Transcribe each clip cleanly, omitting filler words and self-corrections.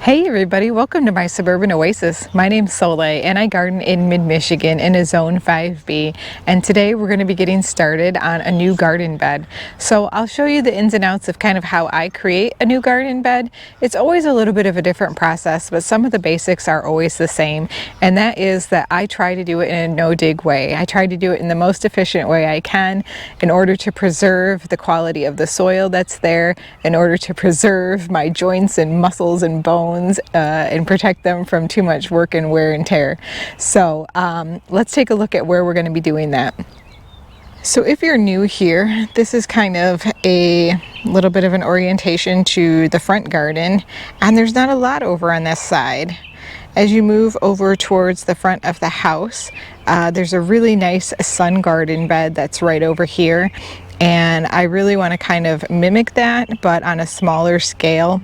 Hey everybody, welcome to my Suburban Oasis. My name's Soleil and I garden in mid-Michigan in a zone 5B, and today we're going to be getting started on a new garden bed. So I'll show you the ins and outs of kind of how I create a new garden bed. It's always a little bit of a different process, but some of the basics are always the same, and that is that I try to do it in a no-dig way. I try to do it in the most efficient way I can in order to preserve the quality of the soil that's there, in order to preserve my joints and muscles and bones, and protect them from too much work and wear and tear. So let's take a look at where we're going to be doing that. So if you're new here, this is kind of a little bit of an orientation to the front garden, and there's not a lot over on this side. As you move over towards the front of the house, there's a really nice sun garden bed that's right over here, and I really want to kind of mimic that, but on a smaller scale,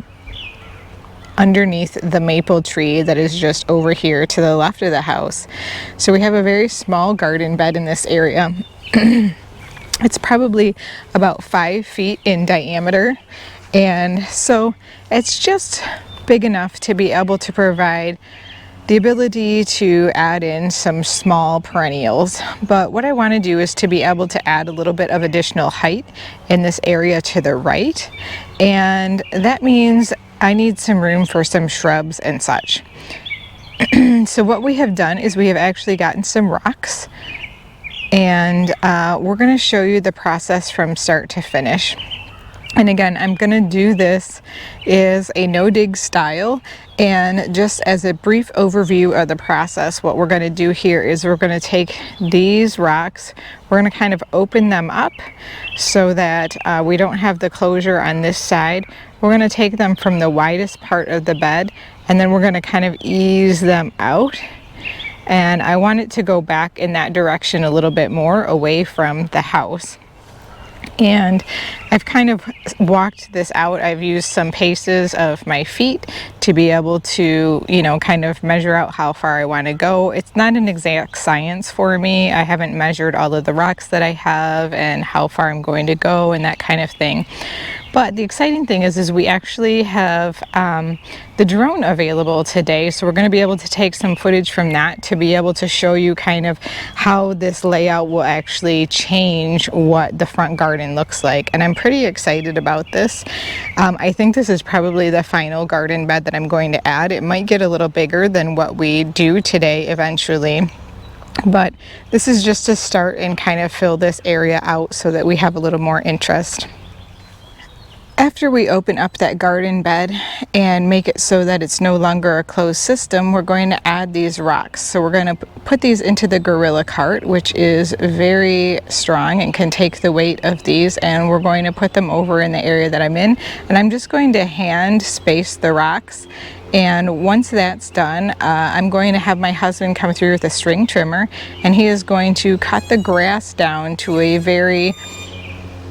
underneath the maple tree that is just over here to the left of the house. So we have a very small garden bed in this area. It's probably about 5 feet in diameter, and so it's just big enough to be able to provide the ability to add in some small perennials. But what I want to do is to be able to add a little bit of additional height in this area to the right, and that means I need some room for some shrubs and such. So what we have done is we have actually gotten some rocks, and we're going to show you the process from start to finish. And again, I'm going to do this as a no-dig style, and just as a brief overview of the process, what we're going to do here is we're going to take these rocks, we're going to kind of open them up so that we don't have the closure on this side. We're going to take them from the widest part of the bed, and then we're going to kind of ease them out. And I want it to go back in that direction a little bit more away from the house. And I've kind of walked this out. I've used some paces of my feet to be able to, kind of measure out how far I want to go. It's not an exact science for me. I haven't measured all of the rocks that I have and how far I'm going to go and that kind of thing. But the exciting thing is we actually have the drone available today, so we're going to be able to take some footage from that to be able to show you kind of how this layout will actually change what the front garden looks like. And I'm pretty excited about this. I think this is probably the final garden bed that I'm going to add. It might get a little bigger than what we do today eventually, but this is just to start and kind of fill this area out so that we have a little more interest. After we open up that garden bed and make it so that it's no longer a closed system, we're going to add these rocks. So we're going to put these into the gorilla cart, which is very strong and can take the weight of these, and we're going to put them over in the area that I'm in, and I'm just going to hand space the rocks. And once that's done, I'm going to have my husband come through with a string trimmer, and he is going to cut the grass down to a very,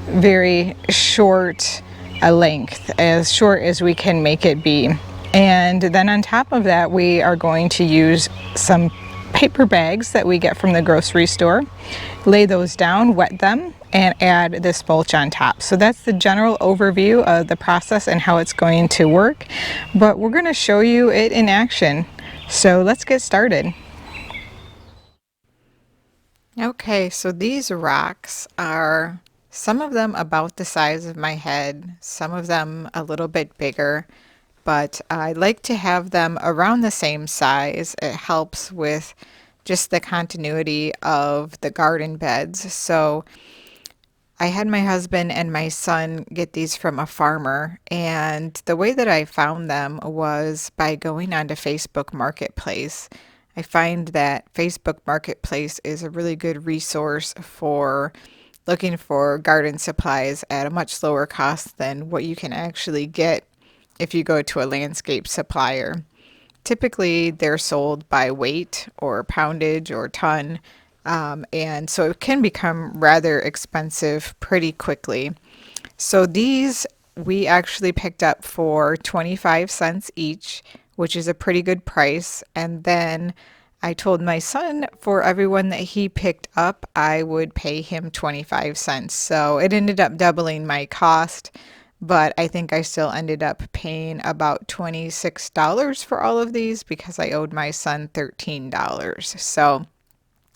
very short a length, as short as we can make it be. And then on top of that, we are going to use some paper bags that we get from the grocery store, lay those down, wet them, and add this mulch on top. So that's the general overview of the process and how it's going to work, but we're going to show you it in action. So let's get started. Okay, so these rocks are some of them about the size of my head, some of them a little bit bigger, but I like to have them around the same size. It helps with just the continuity of the garden beds. So I had my husband and my son get these from a farmer, and the way that I found them was by going onto Facebook Marketplace. I find that Facebook Marketplace is a really good resource for looking for garden supplies at a much lower cost than what you can actually get if you go to a landscape supplier. Typically, they're sold by weight or poundage or ton, and so it can become rather expensive pretty quickly. So these we actually picked up for 25 cents each, which is a pretty good price. And then I told my son for everyone that he picked up, I would pay him 25 cents. So it ended up doubling my cost, but I think I still ended up paying about $26 for all of these because I owed my son $13. So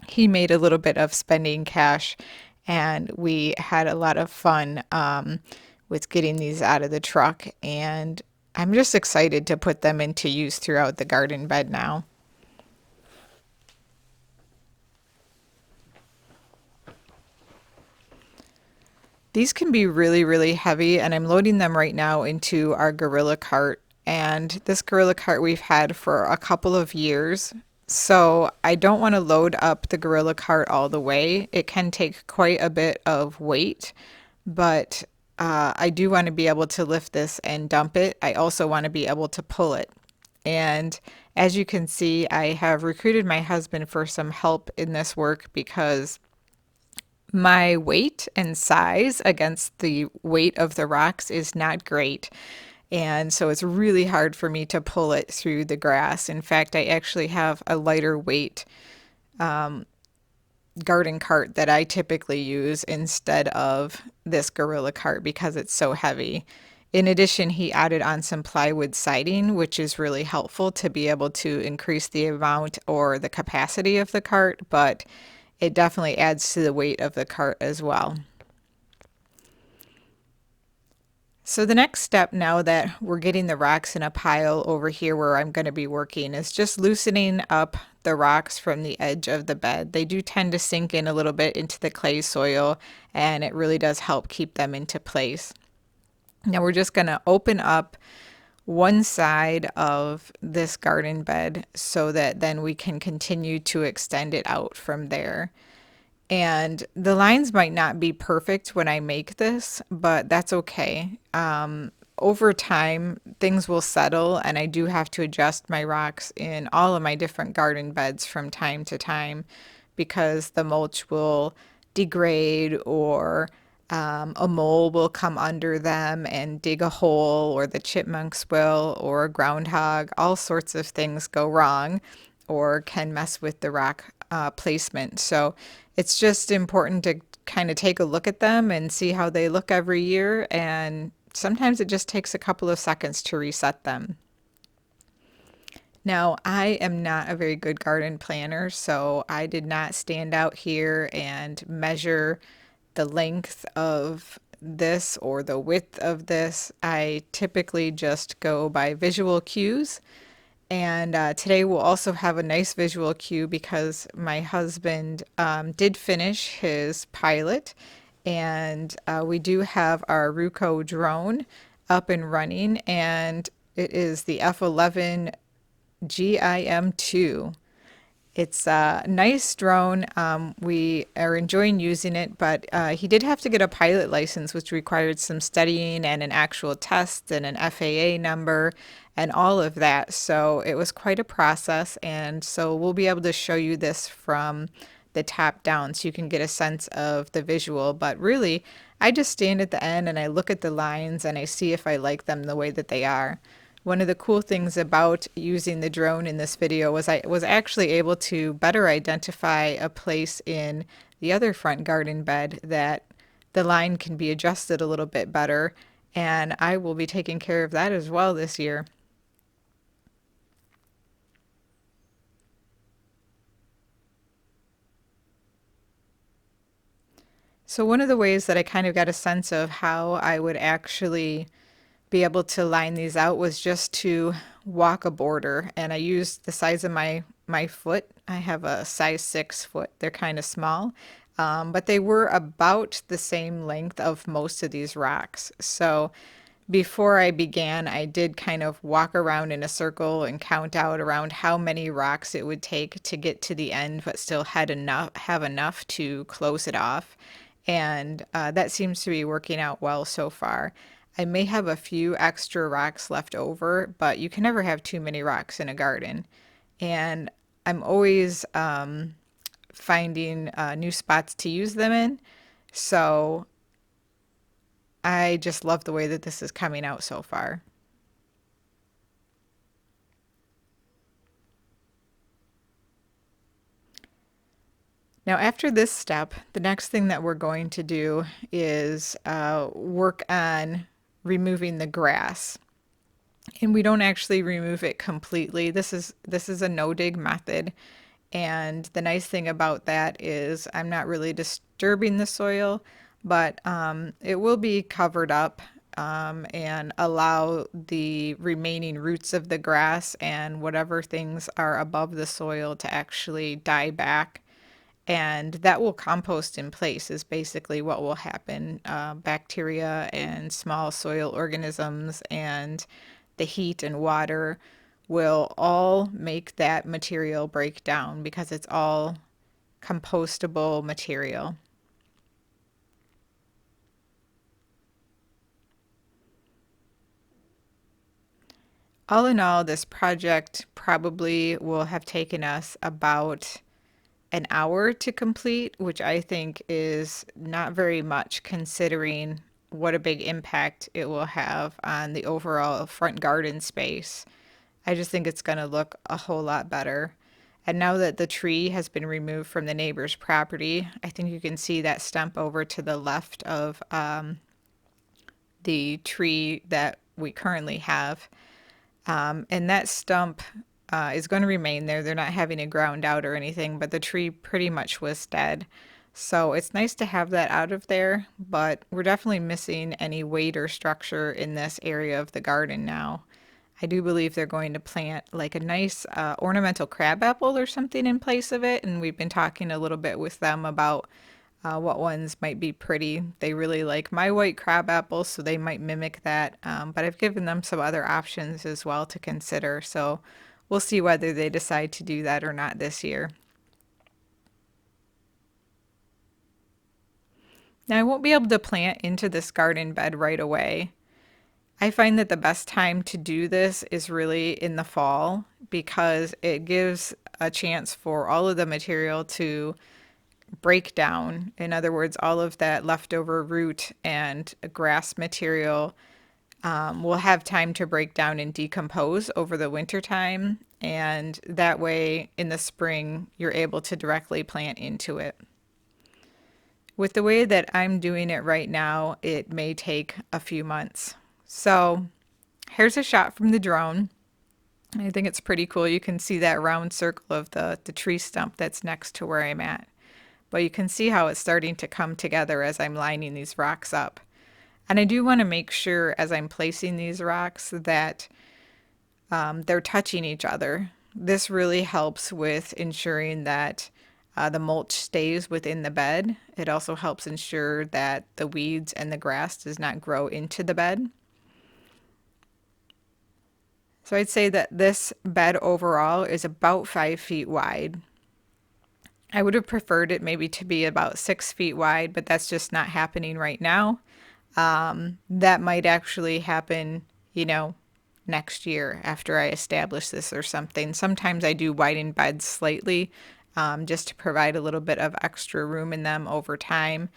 he made a little bit of spending cash, and we had a lot of fun with getting these out of the truck. And I'm just excited to put them into use throughout the garden bed now. These can be really, really heavy, and I'm loading them right now into our Gorilla cart. And this Gorilla cart we've had for a couple of years. So I don't want to load up the Gorilla cart all the way. It can take quite a bit of weight, but I do want to be able to lift this and dump it. I also want to be able to pull it. And as you can see, I have recruited my husband for some help in this work because my weight and size against the weight of the rocks is not great. And so it's really hard for me to pull it through the grass. In fact, I actually have a lighter weight garden cart that I typically use instead of this Gorilla cart because it's so heavy. In addition, he added on some plywood siding, which is really helpful to be able to increase the amount or the capacity of the cart, but it definitely adds to the weight of the cart as well. So the next step, now that we're getting the rocks in a pile over here where I'm going to be working, is just loosening up the rocks from the edge of the bed. They do tend to sink in a little bit into the clay soil, and it really does help keep them into place. Now we're just going to open up one side of this garden bed so that then we can continue to extend it out from there. And the lines might not be perfect when I make this, but that's okay. Over time, things will settle, and I do have to adjust my rocks in all of my different garden beds from time to time because the mulch will degrade, or a mole will come under them and dig a hole, or the chipmunks will, or a groundhog. All sorts of things go wrong or can mess with the rock placement. So it's just important to kind of take a look at them and see how they look every year. And sometimes it just takes a couple of seconds to reset them. Now, I am not a very good garden planner, so I did not stand out here and measure the length of this or the width of this. I typically just go by visual cues. And today we'll also have a nice visual cue because my husband did finish his pilot, and we do have our Ruko drone up and running, and it is the F11GIM2. It's a nice drone. We are enjoying using it, but he did have to get a pilot license, which required some studying and an actual test and an FAA number and all of that. So it was quite a process. And so we'll be able to show you this from the top down so you can get a sense of the visual. But really, I just stand at the end and I look at the lines and I see if I like them the way that they are. One of the cool things about using the drone in this video was I was actually able to better identify a place in the other front garden bed that the line can be adjusted a little bit better, and I will be taking care of that as well this year. So one of the ways that I kind of got a sense of how I would actually be able to line these out was just to walk a border, and I used the size of my foot. I have a size 6 foot. They're kind of small, but they were about the same length of most of these rocks. So before I began, I did kind of walk around in a circle and count out around how many rocks it would take to get to the end, but still have enough to close it off. And that seems to be working out well so far. I may have a few extra rocks left over, but you can never have too many rocks in a garden. And I'm always finding new spots to use them in. So I just love the way that this is coming out so far. Now, after this step, the next thing that we're going to do is work on removing the grass. And we don't actually remove it completely. This is a no-dig method. And the nice thing about that is I'm not really disturbing the soil, but it will be covered up and allow the remaining roots of the grass and whatever things are above the soil to actually die back. And that will compost in place, is basically what will happen. Bacteria and small soil organisms and the heat and water will all make that material break down because it's all compostable material. All in all, this project probably will have taken us about an hour to complete, which I think is not very much considering what a big impact it will have on the overall front garden space. I just think it's going to look a whole lot better. And now that the tree has been removed from the neighbor's property, I think you can see that stump over to the left of the tree that we currently have. And that stump is going to remain there. They're not having it ground out or anything, but the tree pretty much was dead. So it's nice to have that out of there, but we're definitely missing any weight or structure in this area of the garden now. I do believe they're going to plant like a nice ornamental crabapple or something in place of it, and we've been talking a little bit with them about what ones might be pretty. They really like my white crabapple, so they might mimic that. But I've given them some other options as well to consider, so we'll see whether they decide to do that or not this year. Now, I won't be able to plant into this garden bed right away. I find that the best time to do this is really in the fall because it gives a chance for all of the material to break down. In other words, all of that leftover root and grass material will have time to break down and decompose over the winter time. And that way, in the spring, you're able to directly plant into it. With the way that I'm doing it right now, it may take a few months. So here's a shot from the drone. I think it's pretty cool. You can see that round circle of the tree stump that's next to where I'm at. But you can see how it's starting to come together as I'm lining these rocks up. And I do want to make sure as I'm placing these rocks that they're touching each other. This really helps with ensuring that the mulch stays within the bed. It also helps ensure that the weeds and the grass does not grow into the bed. So I'd say that this bed overall is about 5 feet wide. I would have preferred it maybe to be about 6 feet wide, but that's just not happening right now. That might actually happen, next year after I establish this or something. Sometimes I do widen beds slightly just to provide a little bit of extra room in them over time.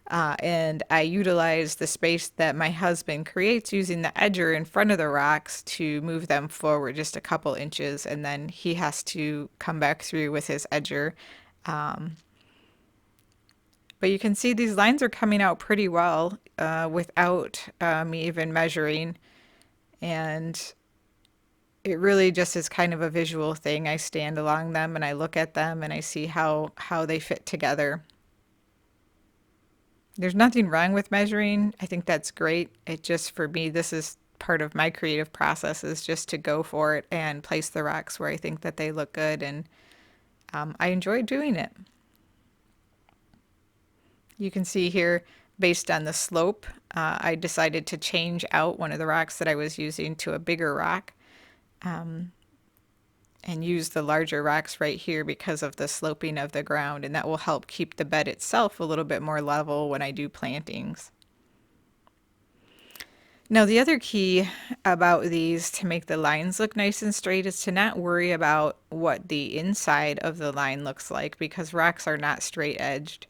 And I utilize the space that my husband creates using the edger in front of the rocks to move them forward just a couple inches, and then he has to come back through with his edger. But you can see these lines are coming out pretty well without me even measuring. And it really just is kind of a visual thing. I stand along them and I look at them and I see how they fit together. There's nothing wrong with measuring. I think that's great. It just, for me, this is part of my creative process, is just to go for it and place the rocks where I think that they look good. And I enjoy doing it. You can see here, based on the slope, I decided to change out one of the rocks that I was using to a bigger rock and use the larger rocks right here because of the sloping of the ground, and that will help keep the bed itself a little bit more level when I do plantings. Now, the other key about these to make the lines look nice and straight is to not worry about what the inside of the line looks like, because rocks are not straight edged,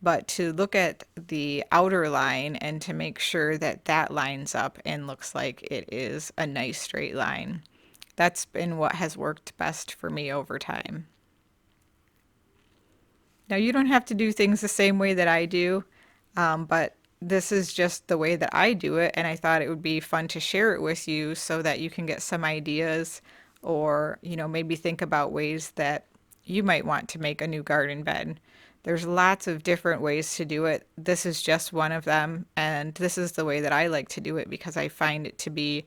but to look at the outer line and to make sure that that lines up and looks like it is a nice straight line. That's been what has worked best for me over time. Now, you don't have to do things the same way that I do, but this is just the way that I do it, and I thought it would be fun to share it with you so that you can get some ideas or, maybe think about ways that you might want to make a new garden bed. There's lots of different ways to do it. This is just one of them, and this is the way that I like to do it because I find it to be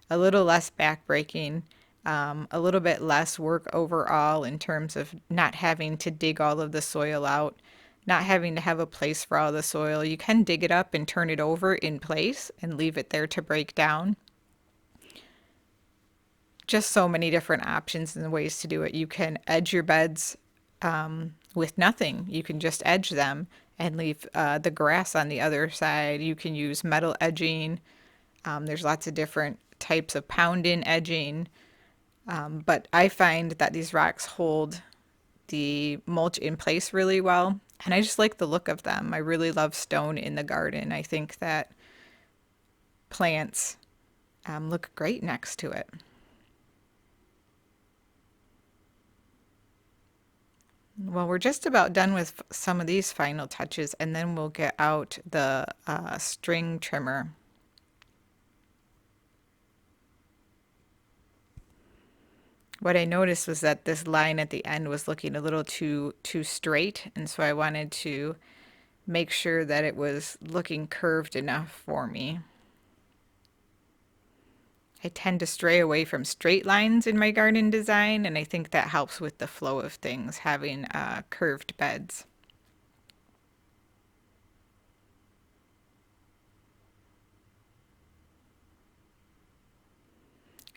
a little less backbreaking, a little bit less work overall in terms of not having to dig all of the soil out, not having to have a place for all the soil. You can dig it up and turn it over in place and leave it there to break down. Just so many different options and ways to do it. You can edge your beds with nothing. You can just edge them and leave the grass on the other side. You can use metal edging. There's lots of different types of pound-in edging. But I find that these rocks hold the mulch in place really well. And I just like the look of them. I really love stone in the garden. I think that plants look great next to it. Well, we're just about done with some of these final touches, and then we'll get out the string trimmer. What I noticed was that this line at the end was looking a little too straight, and so I wanted to make sure that it was looking curved enough for me. I tend to stray away from straight lines in my garden design, and I think that helps with the flow of things, having curved beds.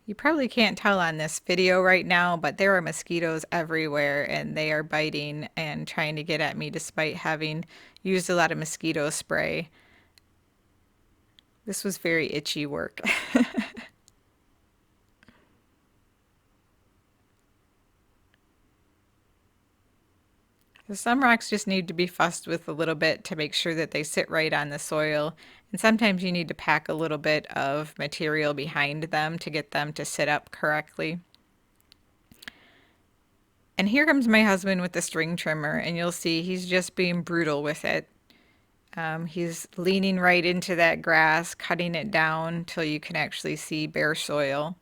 You probably can't tell on this video right now, but there are mosquitoes everywhere and they are biting and trying to get at me despite having used a lot of mosquito spray. This was very itchy work. Some rocks just need to be fussed with a little bit to make sure that they sit right on the soil. And sometimes you need to pack a little bit of material behind them to get them to sit up correctly. And here comes my husband with the string trimmer, and you'll see he's just being brutal with it. He's leaning right into that grass, cutting it down till you can actually see bare soil.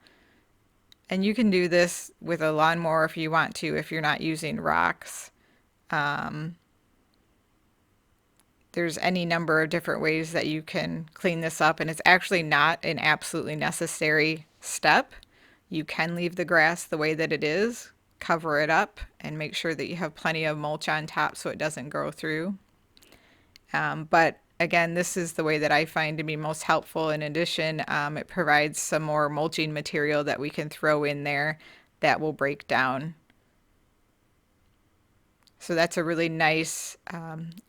And you can do this with a lawnmower if you want to, if you're not using rocks. There's any number of different ways that you can clean this up, and it's actually not an absolutely necessary step. You can leave the grass the way that it is, cover it up, and make sure that you have plenty of mulch on top so it doesn't grow through. But again, this is the way that I find to be most helpful. In addition, it provides some more mulching material that we can throw in there that will break down. So that's a really nice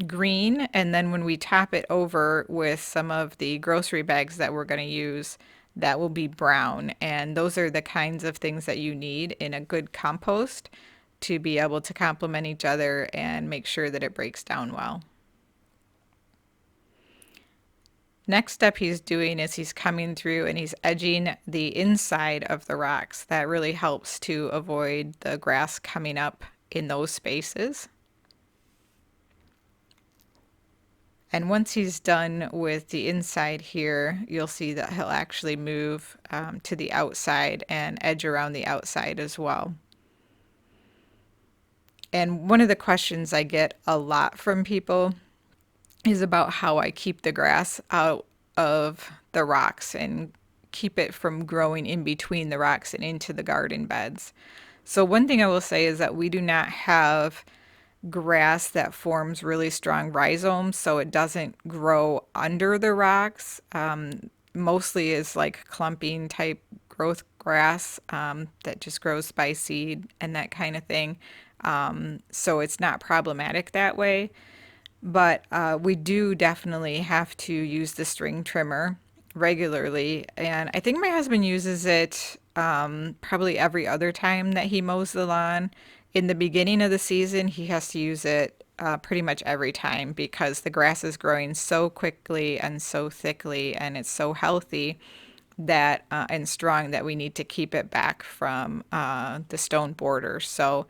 green. And then when we top it over with some of the grocery bags that we're going to use, that will be brown. And those are the kinds of things that you need in a good compost to be able to complement each other and make sure that it breaks down well. Next step he's doing is he's coming through and he's edging the inside of the rocks. That really helps to avoid the grass coming up in those spaces. And once he's done with the inside here, you'll see that he'll actually move to the outside and edge around the outside as well. And one of the questions I get a lot from people is about how I keep the grass out of the rocks and keep it from growing in between the rocks and into the garden beds. So one thing I will say is that we do not have grass that forms really strong rhizomes, so it doesn't grow under the rocks. Mostly is like clumping type growth grass that just grows by seed and that kind of thing. So it's not problematic that way. But we do definitely have to use the string trimmer regularly. And I think my husband uses it probably every other time that he mows the lawn. In the beginning of the season, he has to use it pretty much every time because the grass is growing so quickly and so thickly, and it's so healthy that and strong that we need to keep it back from the stone border. So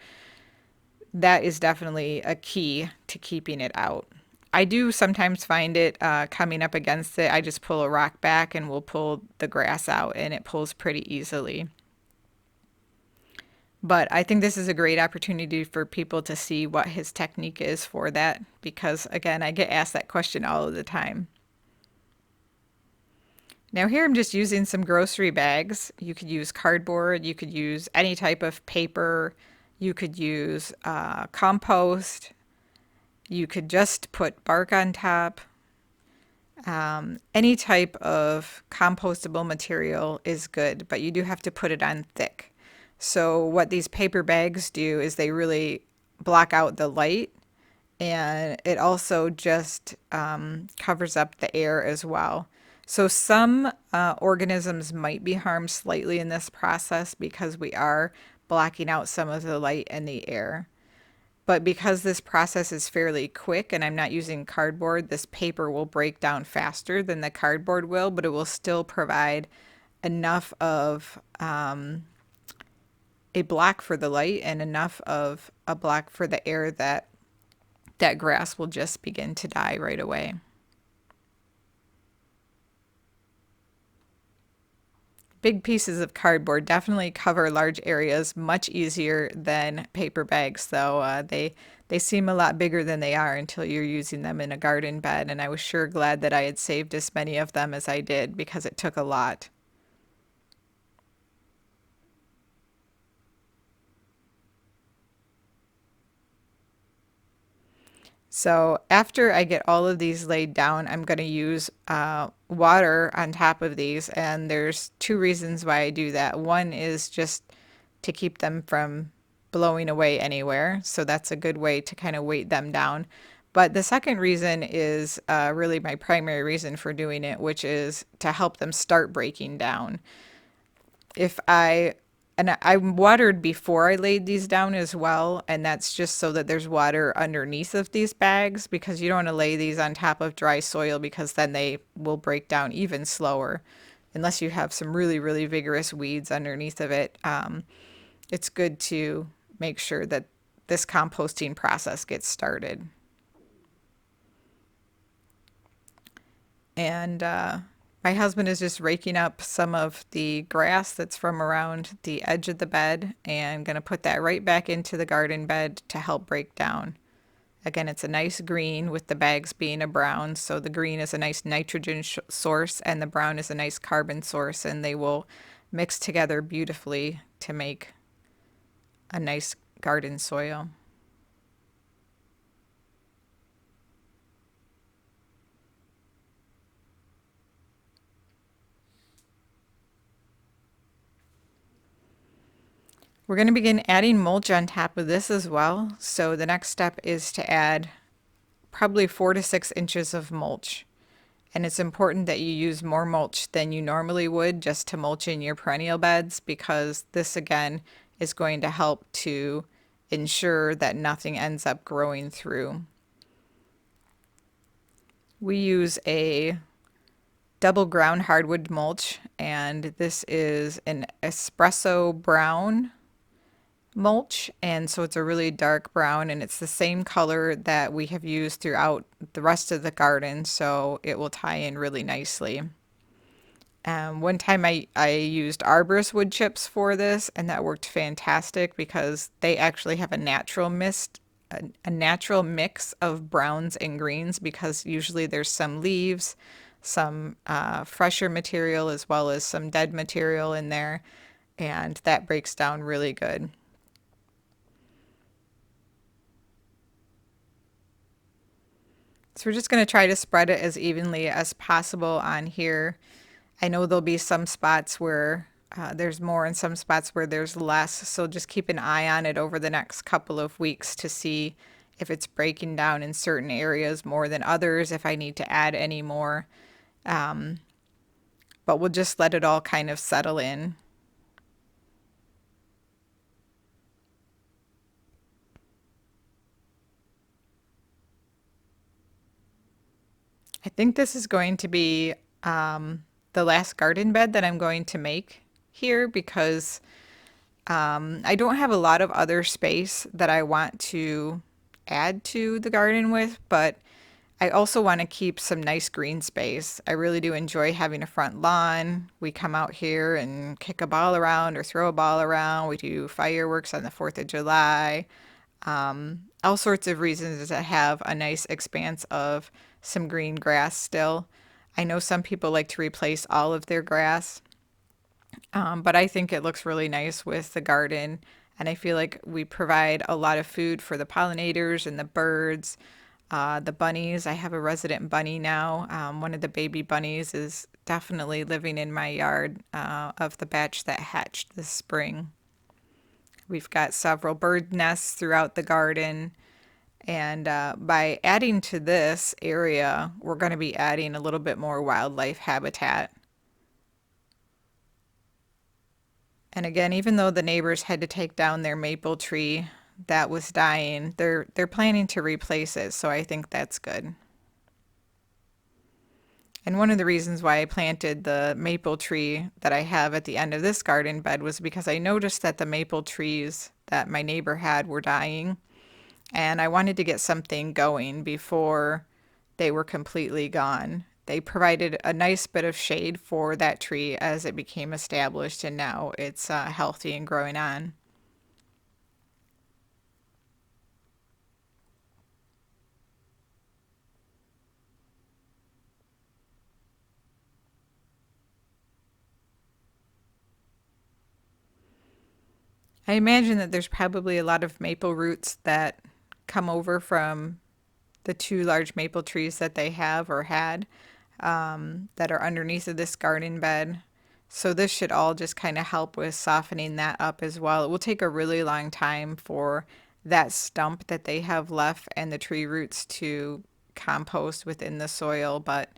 that is definitely a key to keeping it out. I do sometimes find it coming up against it. I just pull a rock back and we'll pull the grass out, and it pulls pretty easily. But I think this is a great opportunity for people to see what his technique is for that, because again, I get asked that question all of the time. Now here I'm just using some grocery bags. You could use cardboard, you could use any type of paper, you could use compost, you could just put bark on top. Any type of compostable material is good, but you do have to put it on thick. So what these paper bags do is they really block out the light, and it also just covers up the air as well. So some organisms might be harmed slightly in this process because we are blocking out some of the light and the air. But because this process is fairly quick and I'm not using cardboard, this paper will break down faster than the cardboard will, but it will still provide enough of a block for the light and enough of a block for the air that that grass will just begin to die right away. Big pieces of cardboard definitely cover large areas much easier than paper bags, though. They seem a lot bigger than they are until you're using them in a garden bed, and I was sure glad that I had saved as many of them as I did because it took a lot. So after I get all of these laid down, I'm going to use water on top of these, and there's two reasons why I do that. One is just to keep them from blowing away anywhere, so that's a good way to kind of weight them down. But the second reason is really my primary reason for doing it, which is to help them start breaking down. If I and I watered before I laid these down as well, and that's just so that there's water underneath of these bags, because you don't want to lay these on top of dry soil because then they will break down even slower unless you have some really, really vigorous weeds underneath of it. It's good to make sure that this composting process gets started. And my husband is just raking up some of the grass that's from around the edge of the bed and going to put that right back into the garden bed to help break down. Again, it's a nice green with the bags being a brown, so the green is a nice nitrogen source and the brown is a nice carbon source, and they will mix together beautifully to make a nice garden soil. We're going to begin adding mulch on top of this as well. So the next step is to add probably 4 to 6 inches of mulch. And it's important that you use more mulch than you normally would just to mulch in your perennial beds, because this again is going to help to ensure that nothing ends up growing through. We use a double ground hardwood mulch, and this is an espresso brown mulch, and so it's a really dark brown, and it's the same color that we have used throughout the rest of the garden, so it will tie in really nicely. One time I used arborist wood chips for this, and that worked fantastic because they actually have a natural a natural mix of browns and greens, because usually there's some leaves, some fresher material, as well as some dead material in there, and that breaks down really good. So we're just going to try to spread it as evenly as possible on here. I know there'll be some spots where there's more and some spots where there's less, so just keep an eye on it over the next couple of weeks to see if it's breaking down in certain areas more than others, if I need to add any more. But we'll just let it all kind of settle in. I think this is going to be the last garden bed that I'm going to make here, because I don't have a lot of other space that I want to add to the garden with, but I also want to keep some nice green space. I really do enjoy having a front lawn. We come out here and kick a ball around or throw a ball around. We do fireworks on the 4th of July. All sorts of reasons to have a nice expanse of some green grass still. I know some people like to replace all of their grass, but I think it looks really nice with the garden. And I feel like we provide a lot of food for the pollinators and the birds. The bunnies, I have a resident bunny now. One of the baby bunnies is definitely living in my yard of the batch that hatched this spring. We've got several bird nests throughout the garden. And by adding to this area, we're going to be adding a little bit more wildlife habitat. And again, even though the neighbors had to take down their maple tree that was dying, they're planning to replace it, so I think that's good. And one of the reasons why I planted the maple tree that I have at the end of this garden bed was because I noticed that the maple trees that my neighbor had were dying, and I wanted to get something going before they were completely gone. They provided a nice bit of shade for that tree as it became established, and now it's healthy and growing on. I imagine that there's probably a lot of maple roots that come over from the 2 large maple trees that they have or had that are underneath of this garden bed. So this should all just kind of help with softening that up as well. It will take a really long time for that stump that they have left and the tree roots to compost within the soil, but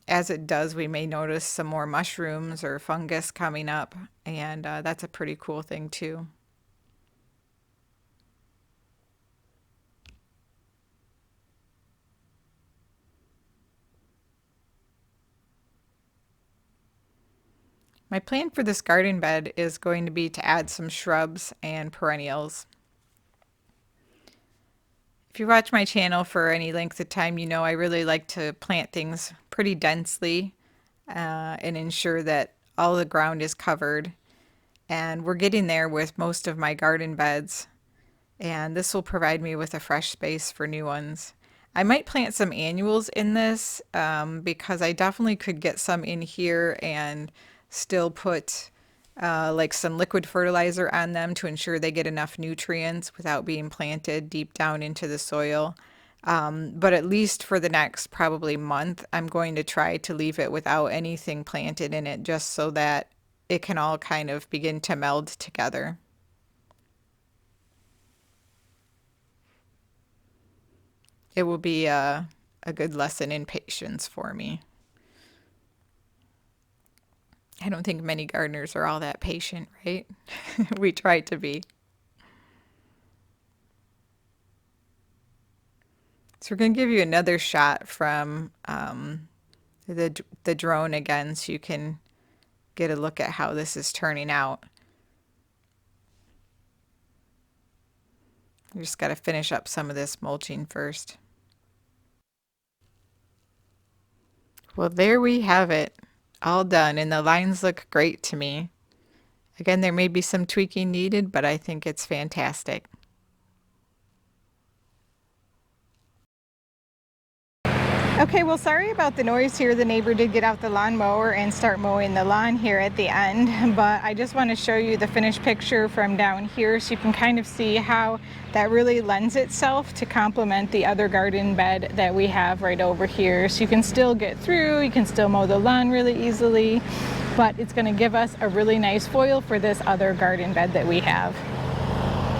as it does, we may notice some more mushrooms or fungus coming up, and that's a pretty cool thing too. My plan for this garden bed is going to be to add some shrubs and perennials. If you watch my channel for any length of time, you know I really like to plant things pretty densely and ensure that all the ground is covered. And we're getting there with most of my garden beds, and this will provide me with a fresh space for new ones. I might plant some annuals in this because I definitely could get some in here and still put like some liquid fertilizer on them to ensure they get enough nutrients without being planted deep down into the soil. But at least for the next probably month, I'm going to try to leave it without anything planted in it just so that it can all kind of begin to meld together. It will be a good lesson in patience for me. I don't think many gardeners are all that patient, right? We try to be. So we're going to give you another shot from the drone again so you can get a look at how this is turning out. We just got to finish up some of this mulching first. Well, there we have it. All done, and the lines look great to me. Again, there may be some tweaking needed, but I think it's fantastic. Okay, well, sorry about the noise here. The neighbor did get out the lawnmower and start mowing the lawn here at the end, but I just want to show you the finished picture from down here so you can kind of see how that really lends itself to complement the other garden bed that we have right over here. So you can still get through, you can still mow the lawn really easily, but it's going to give us a really nice foil for this other garden bed that we have.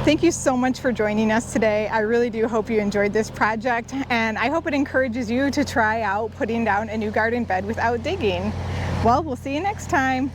Thank you so much for joining us today. I really do hope you enjoyed this project, and I hope it encourages you to try out putting down a new garden bed without digging. Well, we'll see you next time.